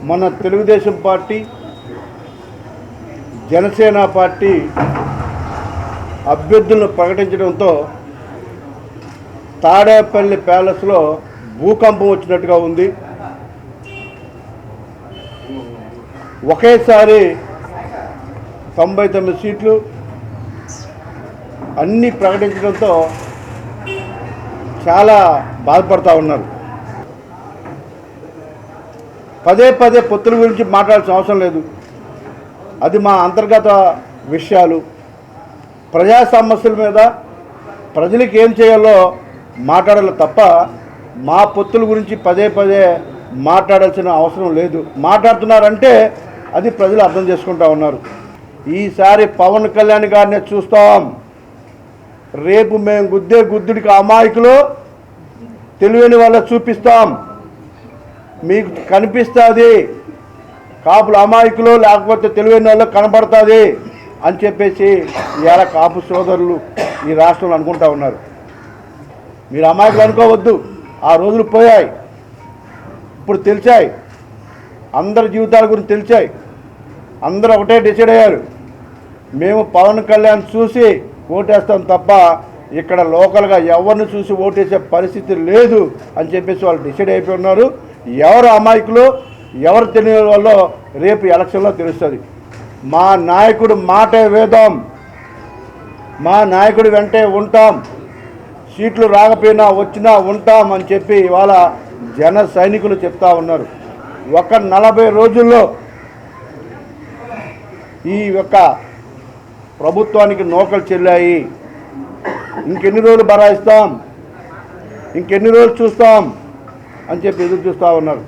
మన Telugu Desam party Janasena party అభ్యర్థులను ప్రకటించడంతో తాడేపల్లి ప్యాలెస్లో భూకంపం వచ్చినట్టుగా ఉంది. ఒకేసారి 99 సీట్లు అన్నీ ప్రకటించడంతో చాలా బాధపడతా ఉన్నారు. పదే పదే పొత్తుల గురించి మాట్లాడాల్సిన అవసరం లేదు. అది మా అంతర్గత విషయాలు. ప్రజా సమస్యల మీద ప్రజలకు ఏం చేయాలో మాట్లాడాలి తప్ప మా పొత్తుల గురించి పదే పదే మాట్లాడాల్సిన అవసరం లేదు. మాట్లాడుతున్నారంటే అది ప్రజలు అర్థం చేసుకుంటా ఉన్నారు. ఈసారి పవన్ కళ్యాణ్ గారిని చూస్తాం. రేపు మేము గుద్దుడికి అమాయకులు తెలియని వాళ్ళ చూపిస్తాం. మీకు కనిపిస్తుంది కాపుల అమాయకులు లేకపోతే తెలివైన వాళ్ళు కనబడుతుంది అని చెప్పేసి ఇవాళ కాపు సోదరులు ఈ రాష్ట్రంలో అనుకుంటా ఉన్నారు. మీరు అమాయకులు అనుకోవద్దు. ఆ రోజులు పోయాయి. ఇప్పుడు తెలిసాయి. అందరి జీవితాల గురించి తెలిసాయి. అందరూ ఒకటే డిసైడ్ అయ్యారు. మేము పవన్ కళ్యాణ్ చూసి ఓటేస్తాం తప్ప ఇక్కడ లోకల్గా ఎవరిని చూసి ఓటేసే పరిస్థితి లేదు అని చెప్పేసి వాళ్ళు డిసైడ్ అయిపోయి ఉన్నారు. ఎవరు అమాయకులు ఎవరు తెలియని వాళ్ళో రేపు ఎలక్షన్లో తెలుస్తుంది. మా నాయకుడు మాటే వేదం. మా నాయకుడి వెంటే ఉంటాం. సీట్లు రాకపోయినా వచ్చినా ఉంటాం అని చెప్పి ఇవాళ జన సైనికులు చెప్తా ఉన్నారు. ఒక 40 రోజుల్లో ఈ యొక్క ప్రభుత్వానికి నోకలు చెల్లాయి. ఇంకెన్ని రోజులు బరాయిస్తాం, ఇంకెన్ని రోజులు చూస్తాం అని చెప్పి ఎదురు చూస్తూ ఉన్నారు.